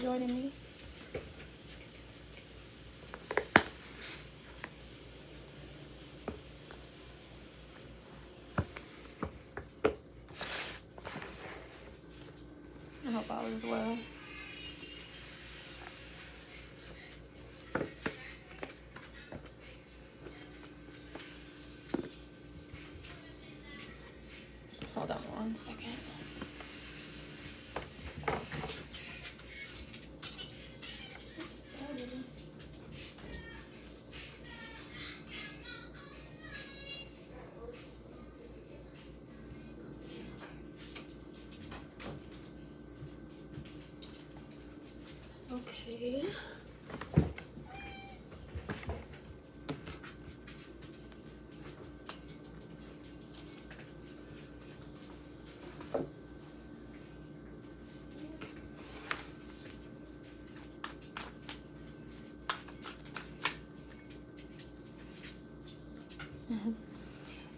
joining me. I hope all is well. Hold on 1 second. Okay.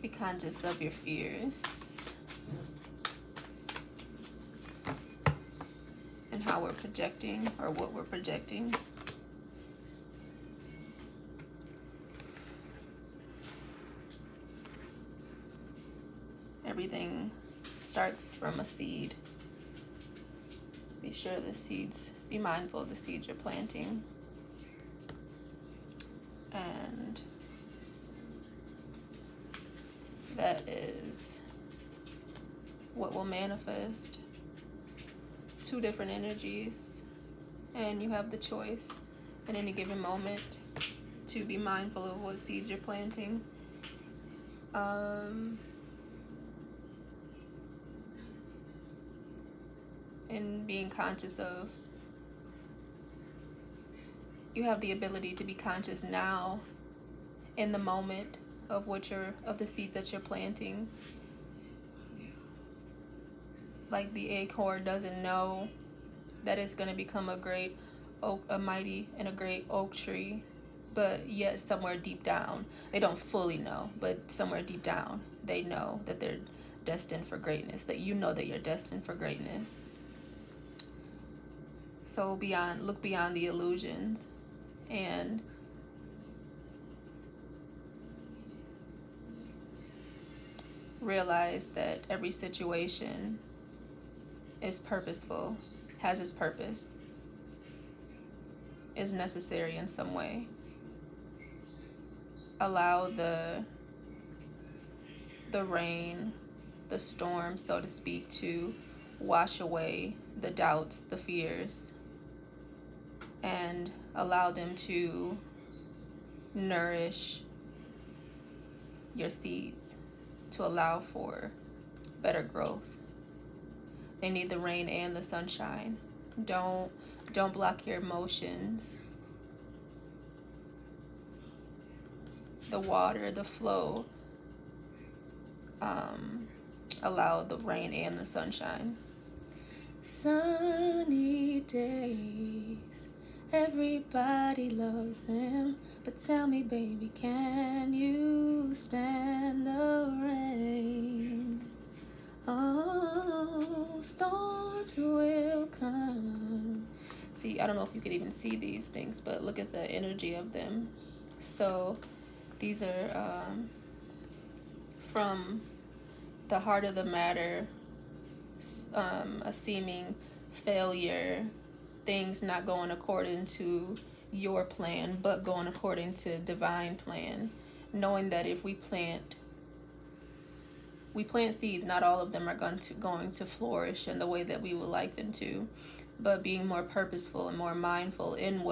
Be conscious of your fears and how we're projecting or what we're projecting. Everything starts from a seed. Be sure the seeds, be mindful of the seeds you're planting. And that is what will manifest. Two different energies, and you have the choice at any given moment to be mindful of what seeds you're planting. And being conscious of, you have the ability to be conscious now in the moment of of the seeds that you're planting. Like the acorn doesn't know that it's going to become a great oak, a mighty and a great oak tree, but yet somewhere deep down, they don't fully know, but somewhere deep down, they know that they're destined for greatness, that you know that you're destined for greatness. So look beyond the illusions and realize that every situation is purposeful, has its purpose, is necessary in some way. Allow the rain, the storm, so to speak, to wash away the doubts, the fears, and allow them to nourish your seeds, to allow for better growth. They need the rain and the sunshine. Don't block your emotions. The water, the flow, allow the rain and the sunshine. Sunny days, everybody loves him, but tell me, baby, can you stand the rain? Oh, storms will come. See, I don't know if you could even see these things, but look at the energy of them. So these are from the heart of the matter, a seeming failure, things not going according to your plan, but going according to divine plan. Knowing that if we plant seeds, not all of them are going to flourish in the way that we would like them to, but being more purposeful and more mindful in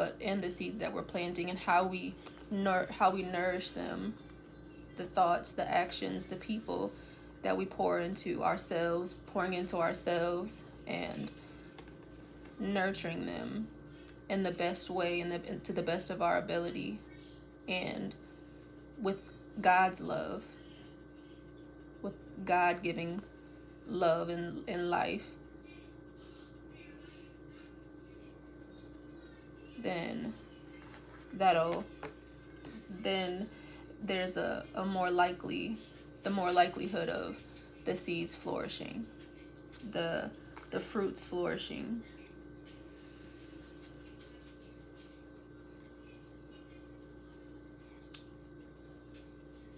the seeds that we're planting and how we nourish them, the thoughts, the actions, the people that we pouring into ourselves, and nurturing them in the best way and to the best of our ability, and with God's love, with God giving love in life, then there's the more likelihood of the seeds flourishing, the fruits flourishing.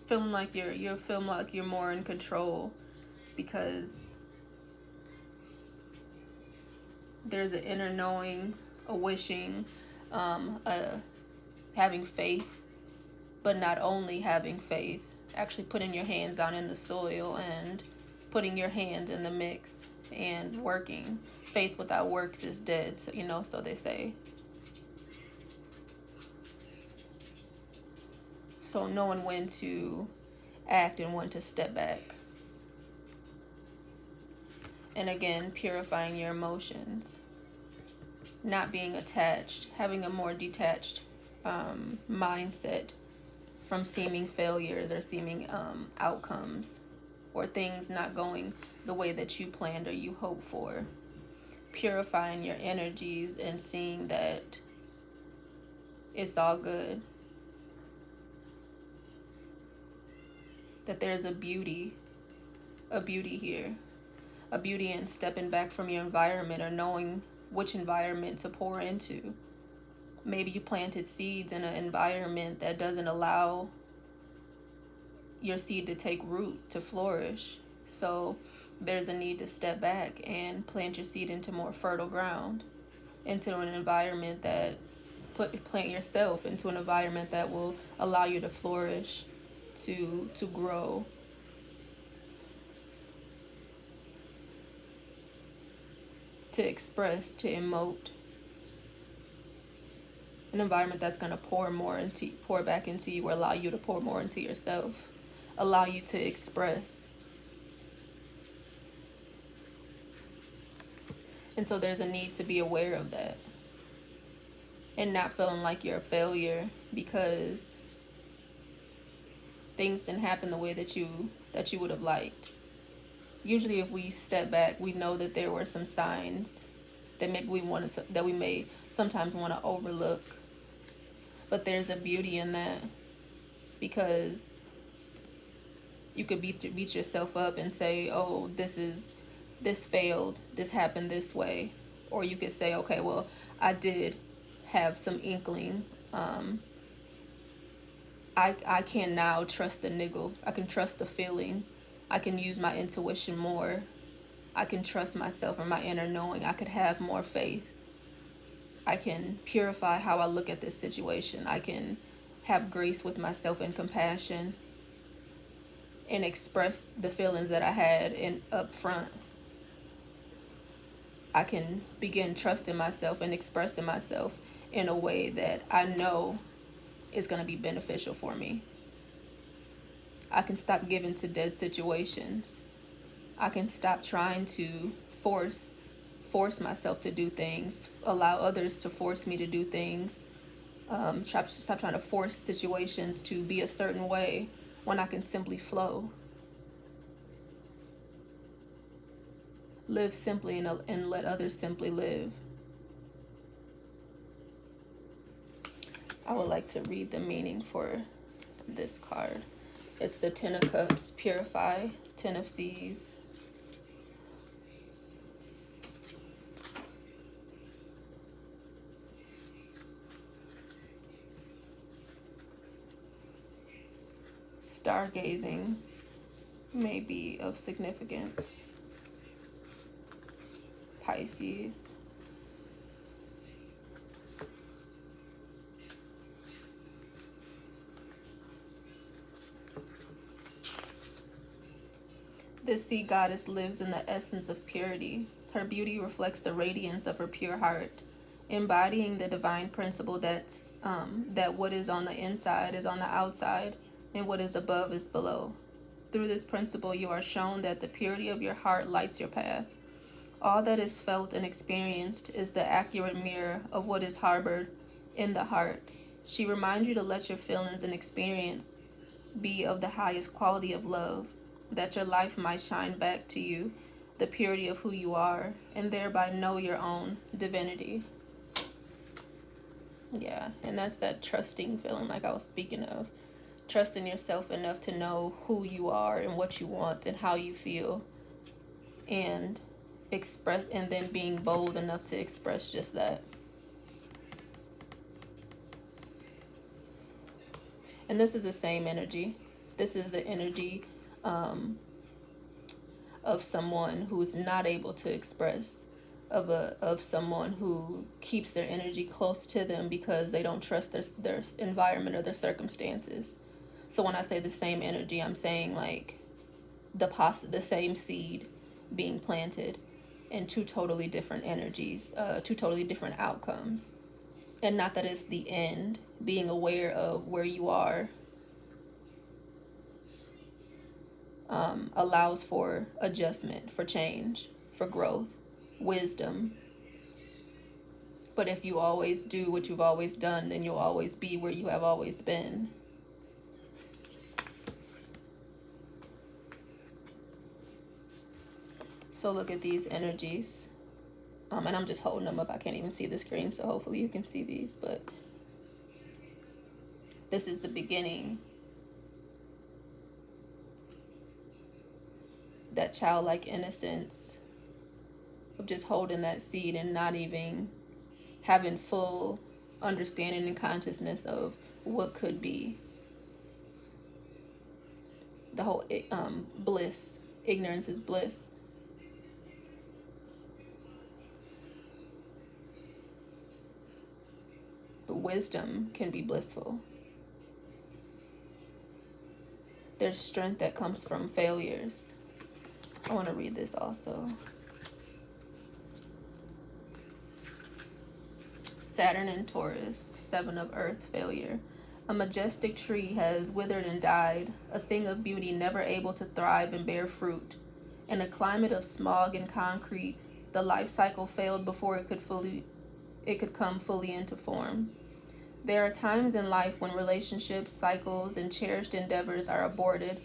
feeling like you're feeling like you're more in control, because there's an inner knowing, a wishing, having faith, but not only having faith, actually putting your hands down in the soil and putting your hands in the mix and working. Faith without works is dead, so, so they say. So knowing when to act and when to step back. And again, purifying your emotions. Not being attached, having a more detached mindset from seeming failures or seeming outcomes, or things not going the way that you planned or you hoped for. Purifying your energies and seeing that it's all good. That there's a beauty here. A beauty in stepping back from your environment, or knowing which environment to pour into. Maybe you planted seeds in an environment that doesn't allow your seed to take root, to flourish. So there's a need to step back and plant your seed into more fertile ground, into an environment that plant yourself into an environment that will allow you to flourish, to grow. To express, to emote. An environment that's going to pour back into you, or allow you to pour more into yourself, allow you to express. And so there's a need to be aware of that, and not feeling like you're a failure because things didn't happen the way that you would have liked. Usually if we step back, we know that there were some signs that maybe that we may sometimes want to overlook. But there's a beauty in that, because you could beat yourself up and say, oh, this failed, this happened this way. Or you could say, okay, well, I did have some inkling. I can now trust the niggle. I can trust the feeling. I can use my intuition more. I can trust myself and my inner knowing. I could have more faith. I can purify how I look at this situation. I can have grace with myself and compassion, and express the feelings that I had up front. I can begin trusting myself and expressing myself in a way that I know is going to be beneficial for me. I can stop giving to dead situations. I can stop trying to force myself to do things, allow others to force me to do things. Stop trying to force situations to be a certain way when I can simply flow. Live simply and let others simply live. I would like to read the meaning for this card. It's the Ten of Cups, purify, Ten of Seas. Stargazing may be of significance. Pisces. This sea goddess lives in the essence of purity. Her beauty reflects the radiance of her pure heart, embodying the divine principle that what is on the inside is on the outside, and what is above is below. Through this principle, you are shown that the purity of your heart lights your path. All that is felt and experienced is the accurate mirror of what is harbored in the heart. She reminds you to let your feelings and experience be of the highest quality of love, that your life might shine back to you the purity of who you are, and thereby know your own divinity. Yeah, and that's that trusting feeling like I was speaking of. Trusting yourself enough to know who you are and what you want and how you feel, and then being bold enough to express just that. And this is the same energy. This is the energy of someone who's not able to express, of someone who keeps their energy close to them because they don't trust their environment or their circumstances. So when I say the same energy, I'm saying like the same seed being planted in two totally different energies, two totally different outcomes. And not that it's the end. Being aware of where you are allows for adjustment, for change, for growth, wisdom. But if you always do what you've always done, then you'll always be where you have always been. So look at these energies. And I'm just holding them up. I can't even see the screen, so hopefully you can see these. But this is the beginning. That childlike innocence of just holding that seed and not even having full understanding and consciousness of what could be. The whole bliss. Ignorance is bliss. But wisdom can be blissful. There's strength that comes from failures. I want to read this also. Saturn and Taurus, 7 of Earth, failure. A majestic tree has withered and died, a thing of beauty never able to thrive and bear fruit. In a climate of smog and concrete, the life cycle failed before it could come fully into form. There are times in life when relationships, cycles, and cherished endeavors are aborted,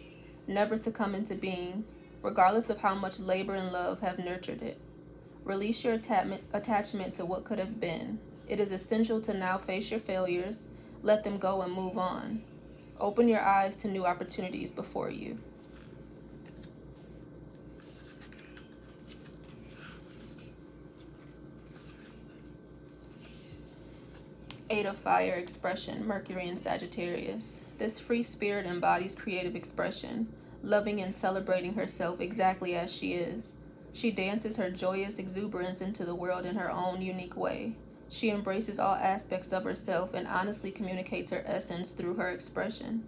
never to come into being, regardless of how much labor and love have nurtured it. Release your attachment to what could have been. It is essential to now face your failures, let them go and move on. Open your eyes to new opportunities before you. Eight of Fire, expression, Mercury and Sagittarius. This free spirit embodies creative expression, loving and celebrating herself exactly as she is. She dances her joyous exuberance into the world in her own unique way. She embraces all aspects of herself and honestly communicates her essence through her expression.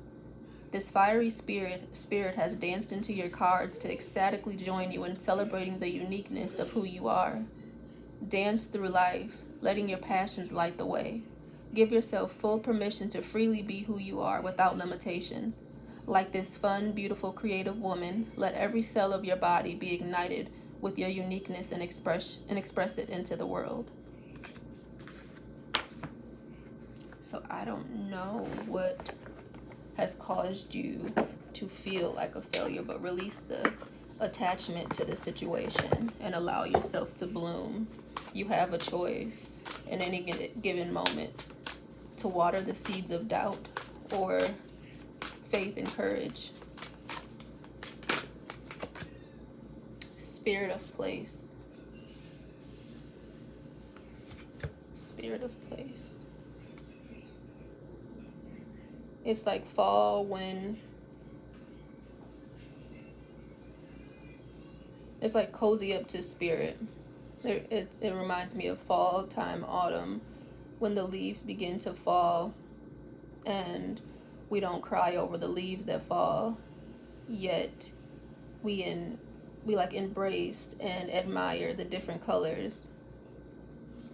This fiery spirit has danced into your cards to ecstatically join you in celebrating the uniqueness of who you are. Dance through life, letting your passions light the way. Give yourself full permission to freely be who you are without limitations. Like this fun, beautiful, creative woman, let every cell of your body be ignited with your uniqueness and express it into the world. So I don't know what has caused you to feel like a failure, but release the attachment to the situation and allow yourself to bloom. You have a choice in any given moment to water the seeds of doubt or faith and courage. Spirit of place. Spirit of place. It's like fall when it's like cozy up to spirit. It reminds me of fall time, autumn, when the leaves begin to fall and we don't cry over the leaves that fall, yet we like embrace and admire the different colors.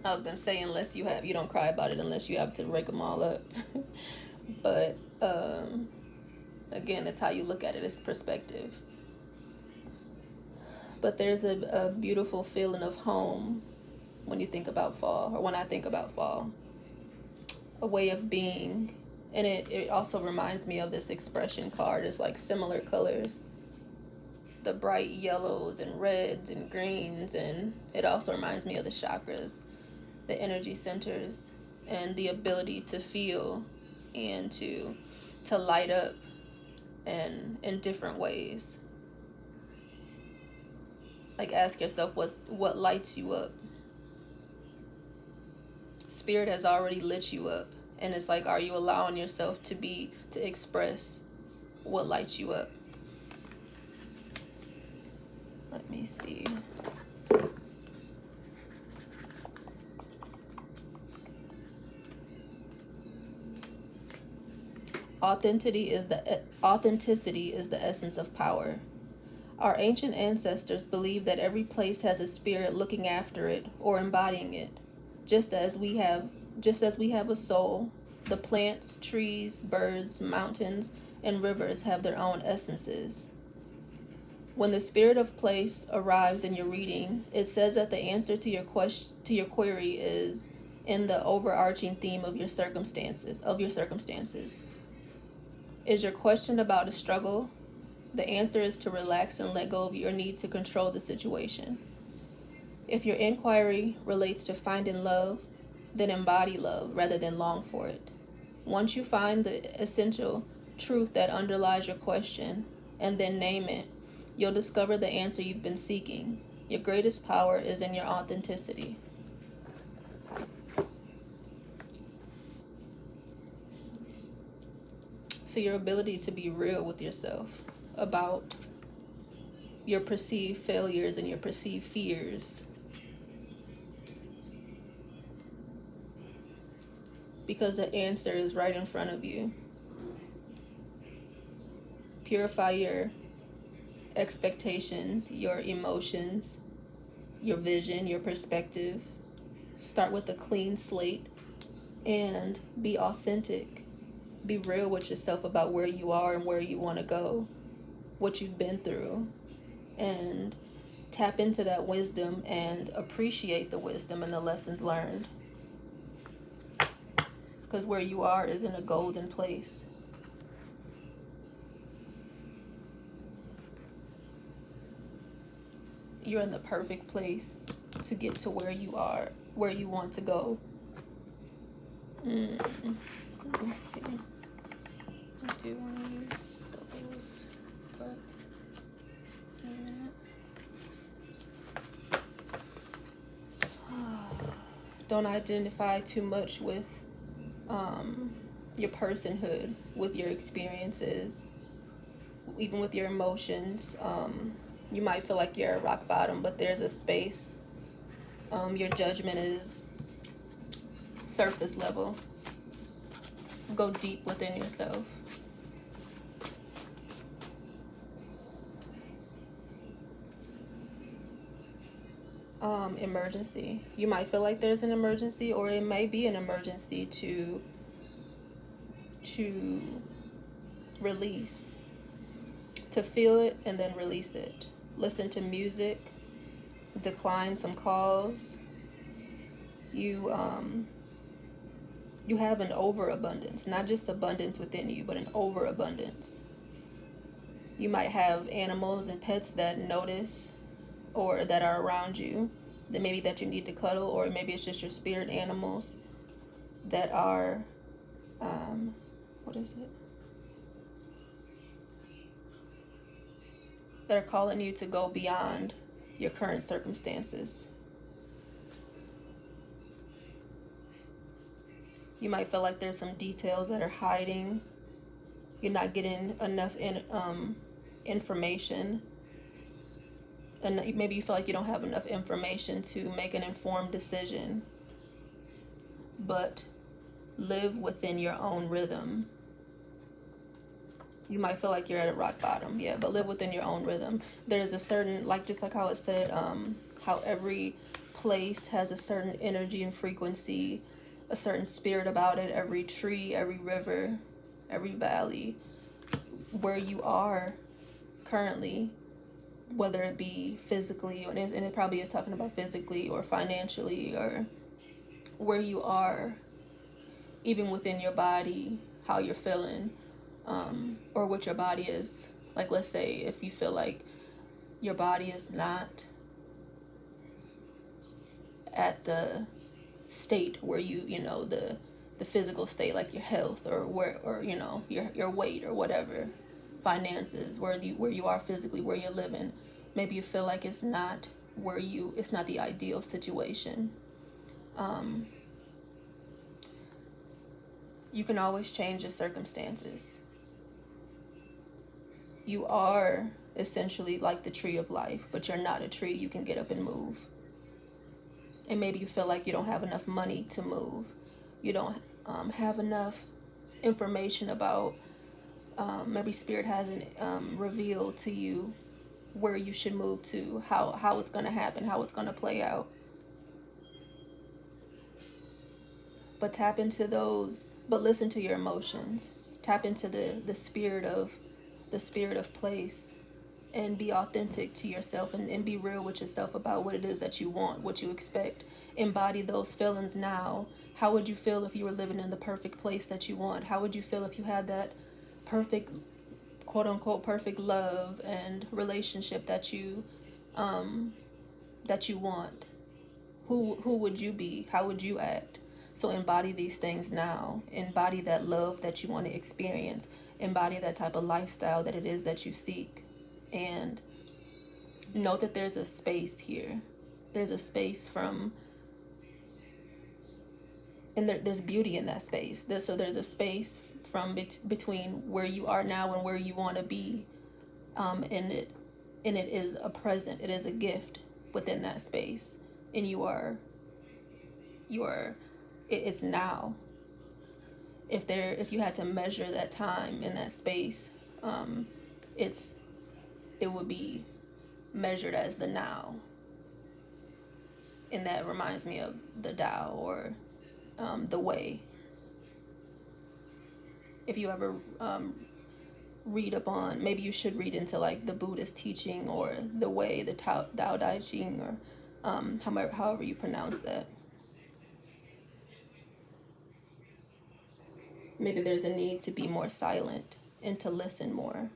I was gonna say you don't cry about it unless you have to rake them all up. But again, that's how you look at it, it's perspective. But there's a beautiful feeling of home when you think about fall, or when I think about fall. A way of being. And it also reminds me of this expression card. It's like similar colors. The bright yellows and reds and greens. And it also reminds me of the chakras, the energy centers, and the ability to feel and to light up and in different ways. Like, ask yourself what lights you up. Spirit has already lit you up, and it's like, are you allowing yourself to express what lights you up. Let me see. Authenticity is the essence of power. Our ancient ancestors believed that every place has a spirit looking after it or embodying it, just as we have a soul. The plants, trees, birds, mountains, and rivers have their own essences. When the spirit of place arrives in your reading, it says that the answer to your query is in the overarching theme of your circumstances. Is your question about a struggle? The answer is to relax and let go of your need to control the situation. If your inquiry relates to finding love, then embody love rather than long for it. Once you find the essential truth that underlies your question and then name it, you'll discover the answer you've been seeking. Your greatest power is in your authenticity. So your ability to be real with yourself about your perceived failures and your perceived fears. Because the answer is right in front of you. Purify your expectations, your emotions, your vision, your perspective. Start with a clean slate and be authentic. Be real with yourself about where you are and where you want to go, what you've been through, and tap into that wisdom and appreciate the wisdom and the lessons learned. Because where you are is in a golden place. You're in the perfect place to get to where you are, where you want to go. Let me see. I do want to use those, but in a minute. Don't identify too much with your personhood, with your experiences, even with your emotions. You might feel like you're at rock bottom, but there's a space. Your judgment is surface level. Go deep within yourself. Emergency. You might feel like there's an emergency, or it may be an emergency to release, to feel it and then release it. Listen to music, decline some calls. You have an overabundance, not just abundance within you, but an overabundance. You might have animals and pets that notice or that are around you, that maybe that you need to cuddle, or maybe it's just your spirit animals that are, that are calling you to go beyond your current circumstances. You might feel like there's some details that are hiding. You're not getting enough information. And maybe you feel like you don't have enough information to make an informed decision. But live within your own rhythm. You might feel like you're at a rock bottom, yeah, but live within your own rhythm. There's a certain, just like how it said, how every place has a certain energy and frequency, a certain spirit about it. Every tree, every river, every valley, where you are currently, whether it be physically, and it probably is talking about physically or financially, or where you are, even within your body, how you're feeling, or what your body is. Like, let's say if you feel like your body is not at the state where the physical state, like your health, or your weight or whatever, finances, where you are physically, where you're living. Maybe you feel like it's not the ideal situation. You can always change your circumstances. You are essentially like the tree of life, but you're not a tree. You can get up and move. And maybe you feel like you don't have enough money to move. You don't have enough information about, maybe Spirit hasn't revealed to you where you should move to, how it's going to happen, how it's going to play out. But tap into those, but listen to your emotions. Tap into the spirit of place, and be authentic to yourself, and be real with yourself about what it is that you want, what you expect. Embody those feelings now. How would you feel if you were living in the perfect place that you want? How would you feel if you had that perfect, quote unquote, perfect love and relationship that you want? Who would you be? How would you act? So embody these things now. Embody that love that you want to experience. Embody that type of lifestyle that it is that you seek. And know that there's a space here. There's a space and there's beauty in that space. There's a space from between where you are now and where you want to be. And it is a present. It is a gift within that space. And it's now. If you had to measure that time in that space, it would be measured as the now. And that reminds me of the Tao, or the way. If you ever read upon, maybe you should read into like the Buddhist teaching, or the way, the Tao Dai Ching, or however you pronounce that. Maybe there's a need to be more silent and to listen more.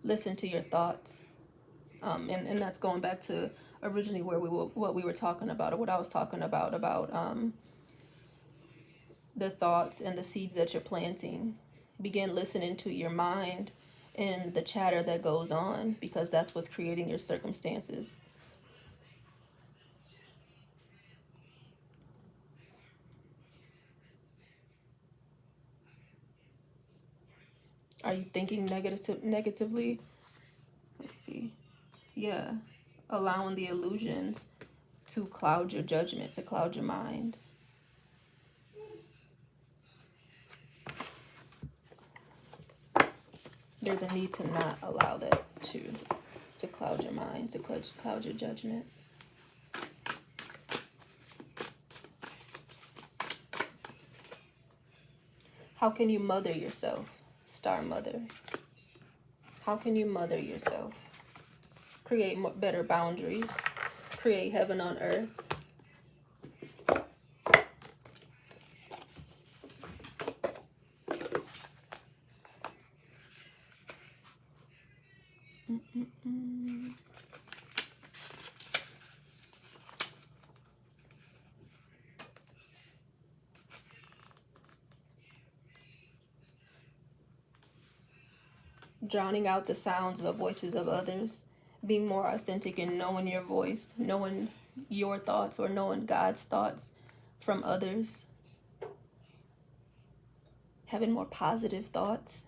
Listen to your thoughts. And that's going back to originally what we were talking about, or what I was talking about the thoughts and the seeds that you're planting. Begin listening to your mind and the chatter that goes on, because that's what's creating your circumstances. Are you thinking negatively? Let's see. Yeah. Allowing the illusions to cloud your judgment, to cloud your mind. There's a need to not allow that to cloud your mind, to cloud your judgment. How can you mother yourself? Star Mother. How can you mother yourself? Create better boundaries. Create heaven on earth. Drowning out the sounds of the voices of others. Being more authentic in knowing your voice, knowing your thoughts, or knowing God's thoughts from others. Having more positive thoughts,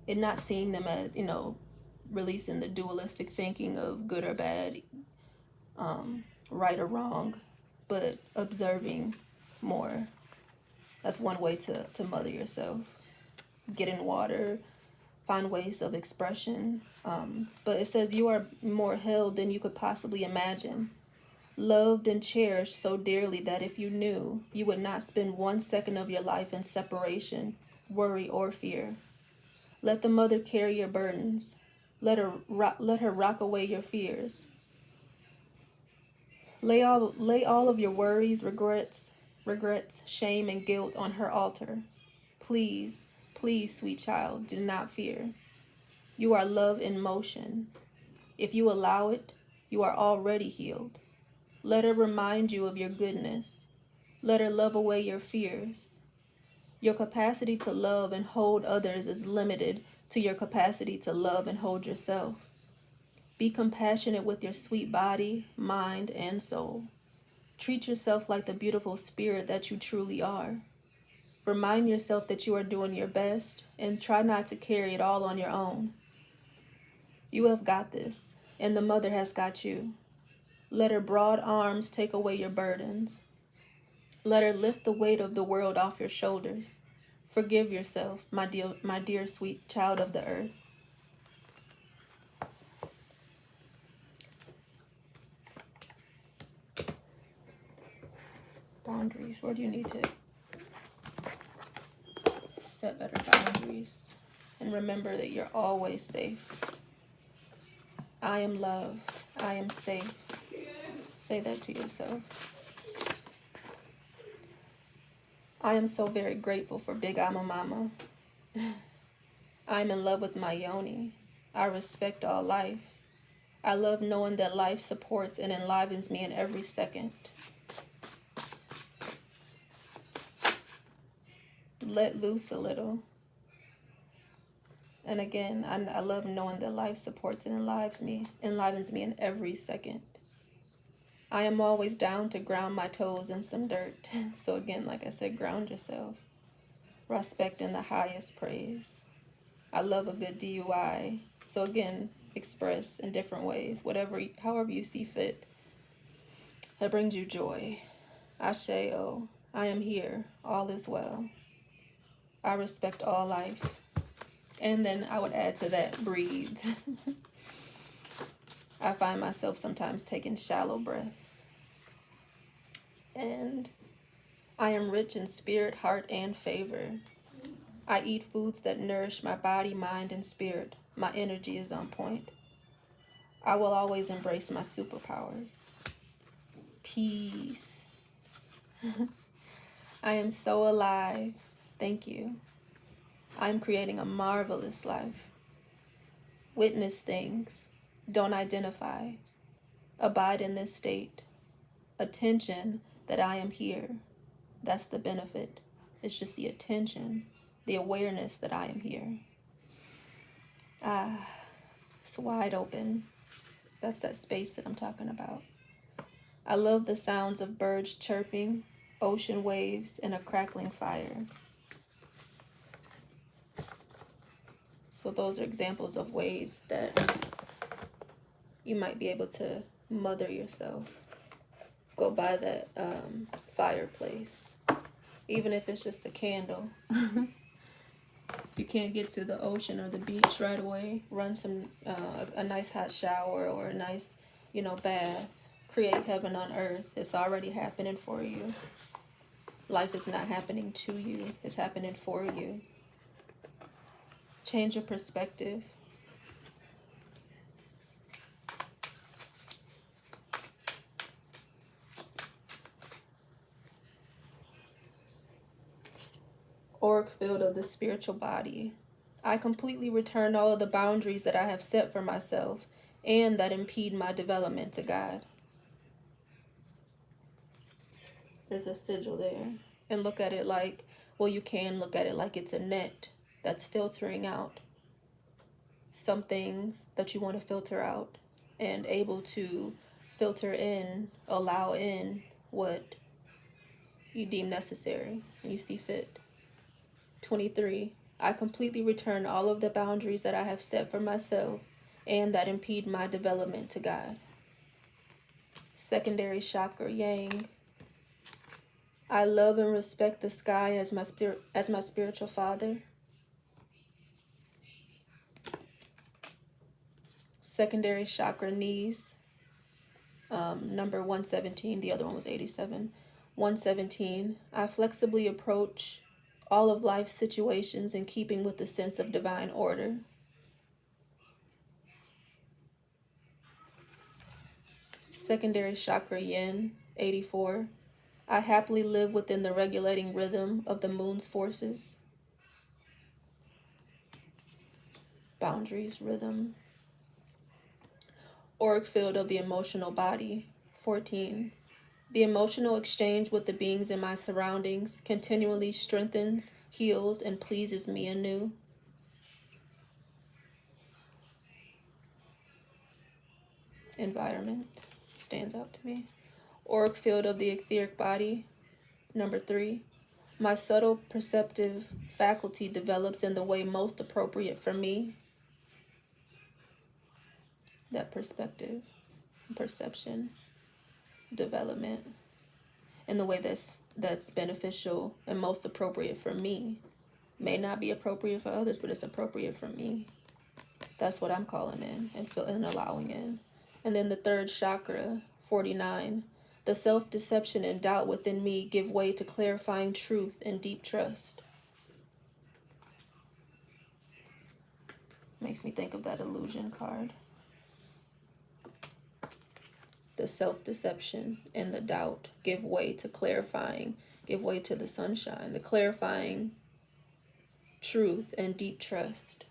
and not seeing them as, releasing the dualistic thinking of good or bad, right or wrong, but observing more. That's one way to mother yourself. Get in water, find ways of expression. But it says you are more held than you could possibly imagine. Loved and cherished so dearly that if you knew, you would not spend 1 second of your life in separation, worry, or fear. Let the mother carry your burdens. Let her rock away your fears. Lay all of your worries, regrets, shame, and guilt on her altar. Please, please, sweet child, do not fear. You are love in motion. If you allow it, you are already healed. Let her remind you of your goodness. Let her love away your fears. Your capacity to love and hold others is limited to your capacity to love and hold yourself. Be compassionate with your sweet body, mind, and soul. Treat yourself like the beautiful spirit that you truly are. remind yourself that you are doing your best and try not to carry it all on your own. You have got this, and the mother has got you. Let her broad arms take away your burdens. Let her lift the weight of the world off your shoulders. Forgive yourself, my dear sweet child of the earth. Boundaries. Where do you need to set better boundaries? And remember that you're always safe. I am love. I am safe. Say that to yourself. I am so very grateful for Big Ama Mama. I'm in love with my yoni. I respect all life. I love knowing that life supports and enlivens me in every second. Let loose a little. And again, I love knowing that life supports and enlivens me in every second. I am always down to ground my toes in some dirt. So again, like I said, ground yourself. Respect in the highest praise. I love a good DUI. So again, express in different ways, however you see fit. That brings you joy. Asheo, I am here. All is well. I respect all life. And then I would add to that, breathe. I find myself sometimes taking shallow breaths. And I am rich in spirit, heart, and favor. I eat foods that nourish my body, mind, and spirit. My energy is on point. I will always embrace my superpowers. Peace. I am so alive. Thank you. I'm creating a marvelous life. Witness things. Don't identify. Abide in this state. Attention that I am here. That's the benefit. It's just the attention, the awareness that I am here. It's wide open. That's that space that I'm talking about. I love the sounds of birds chirping, ocean waves, and a crackling fire. So those are examples of ways that you might be able to mother yourself. Go by that fireplace, even if it's just a candle. If you can't get to the ocean or the beach right away, run a nice hot shower or a nice, bath. Create heaven on earth. It's already happening for you. Life is not happening to you. It's happening for you. Change your perspective. Auric field of the spiritual body. I completely return all of the boundaries that I have set for myself and that impede my development to God. There's a sigil there. And look at it like, you can look at it like it's a net that's filtering out some things that you want to filter out and able to filter in, allow in what you deem necessary and you see fit. 23. I completely return all of the boundaries that I have set for myself and that impede my development to God. Secondary chakra, yang. I love and respect the sky as my spiritual father. Secondary chakra, knees. Number 117. The other one was 87. 117. I flexibly approach all of life's situations in keeping with the sense of divine order. Secondary chakra, yin. 84. I happily live within the regulating rhythm of the moon's forces. Boundaries, rhythm. Auric field of the emotional body. 14. The emotional exchange with the beings in my surroundings continually strengthens, heals, and pleases me anew. Environment stands out to me. Auric field of the etheric body. Number 3. My subtle perceptive faculty develops in the way most appropriate for me. That perspective, perception, development in the way that's beneficial and most appropriate for me. May not be appropriate for others, but it's appropriate for me. That's what I'm calling in and allowing in. And then the third chakra, 49. The self-deception and doubt within me give way to clarifying truth and deep trust. Makes me think of that illusion card. The self-deception and the doubt give way to clarifying, give way to the sunshine, the clarifying truth and deep trust.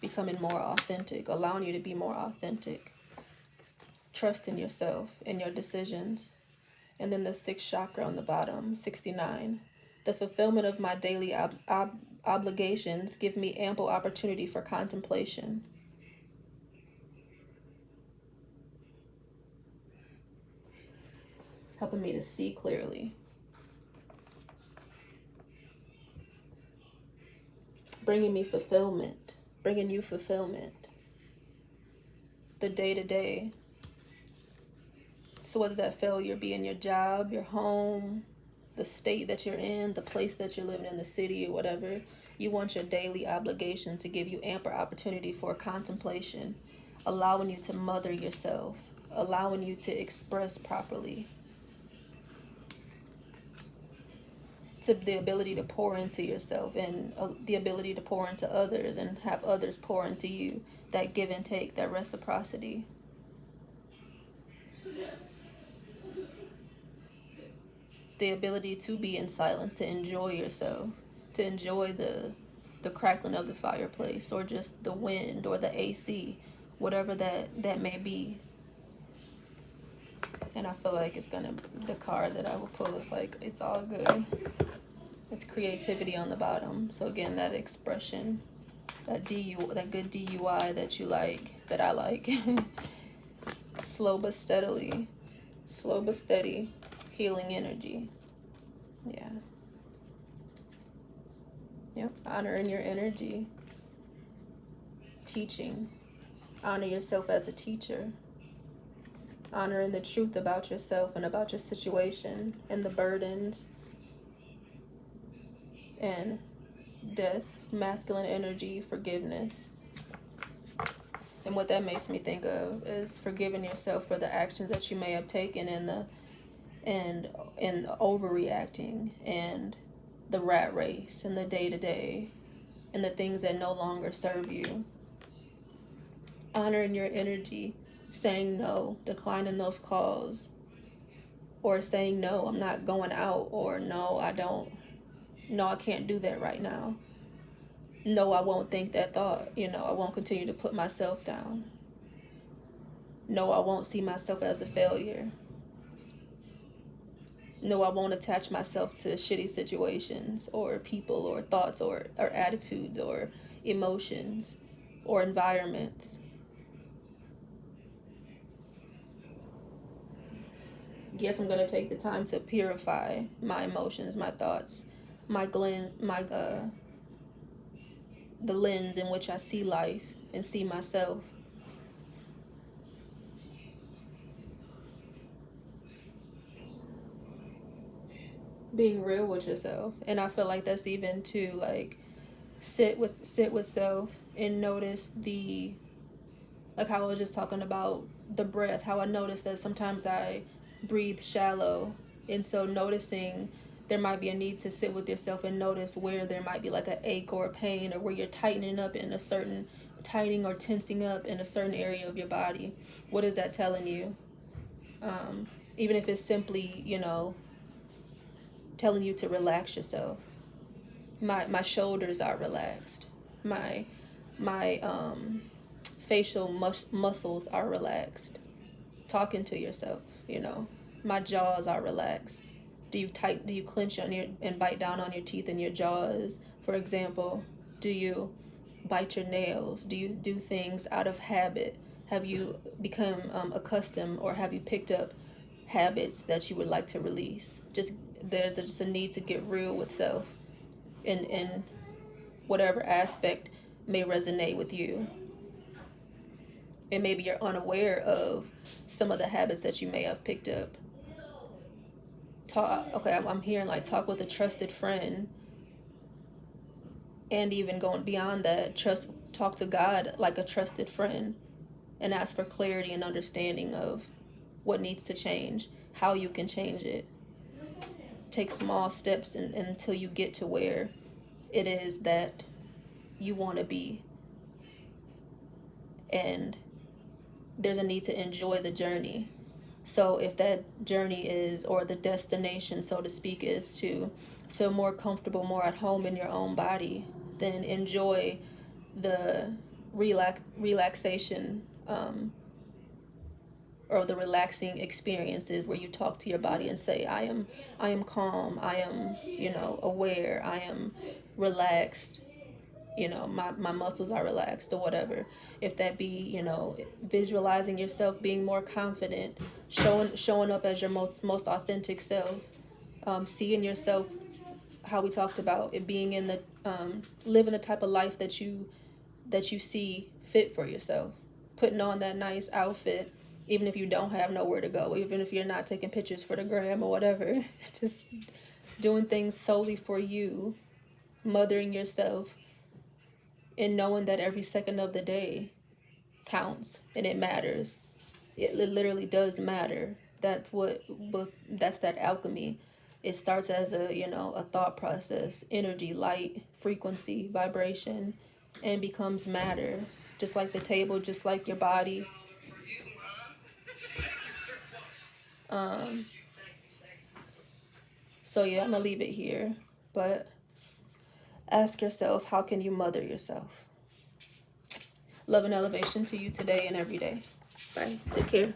Becoming more authentic, allowing you to be more authentic. Trust in yourself and your decisions. And then the sixth chakra on the bottom, 69. The fulfillment of my daily obligations give me ample opportunity for contemplation. Helping me to see clearly. Bringing me fulfillment. Bringing you fulfillment. The day-to-day. So whether that failure be in your job, your home, the state that you're in, the place that you're living in, the city or whatever, you want your daily obligation to give you ample opportunity for contemplation, allowing you to mother yourself, allowing you to express properly, to the ability to pour into yourself and the ability to pour into others and have others pour into you, that give and take, that reciprocity. The ability to be in silence, to enjoy yourself, to enjoy the crackling of the fireplace or just the wind or the AC, whatever that may be. And I feel like the card that I will pull is like, it's all good. It's creativity on the bottom. So again, that expression, that good DUI that you like, that I like. Slow but steady, healing energy. Yeah. Yep. Honoring your energy. Teaching. Honor yourself as a teacher. Honoring the truth about yourself and about your situation and the burdens and death, masculine energy, forgiveness. And what that makes me think of is forgiving yourself for the actions that you may have taken and overreacting and the rat race and the day-to-day and the things that no longer serve you. Honoring your energy, saying no, declining those calls, or saying no, I'm not going out, or no, I can't do that right now. No, I won't think that thought. I won't continue to put myself down. No, I won't see myself as a failure. No, I won't attach myself to shitty situations or people or thoughts or attitudes or emotions or environments. Yes, I'm going to take the time to purify my emotions, my thoughts, the lens in which I see life and see myself. Being real with yourself. And I feel like that's even to like sit with self and notice like how I was just talking about the breath, how I noticed that sometimes I breathe shallow. And so noticing there might be a need to sit with yourself and notice where there might be like an ache or a pain, or where you're tightening or tensing up in a certain area of your body. What is that telling you? Even if it's simply, telling you to relax yourself. My shoulders are relaxed. My facial muscles are relaxed. Talking to yourself, my jaws are relaxed. Do you clench and bite down on your teeth and your jaws, for example? Do you bite your nails? Do you do things out of habit? Have you become accustomed, or have you picked up habits that you would like to release. There's just a need to get real with self in whatever aspect may resonate with you. And maybe you're unaware of some of the habits that you may have picked up. I'm hearing like talk with a trusted friend, and even going beyond that, talk to God like a trusted friend, and ask for clarity and understanding of what needs to change, how you can change it. Take small steps until you get to where it is that you want to be. And there's a need to enjoy the journey. So if that journey is, or the destination, so to speak, is to feel more comfortable, more at home in your own body, then enjoy the relaxation, or the relaxing experiences where you talk to your body and say, I am calm, I am, aware, I am relaxed, my muscles are relaxed, or whatever. If that be, visualizing yourself being more confident, showing up as your most authentic self, seeing yourself, how we talked about it, being in the living the type of life that you see fit for yourself, putting on that nice outfit, even if you don't have nowhere to go, even if you're not taking pictures for the gram or whatever, just doing things solely for you, mothering yourself, and knowing that every second of the day counts and it matters. It literally does matter. That's that alchemy. It starts as a thought process, energy, light, frequency, vibration, and becomes matter. Just like the table, just like your body. So yeah, I'm gonna leave it here. But ask yourself, how can you mother yourself? Love and elevation to you today and every day. Bye. Take care.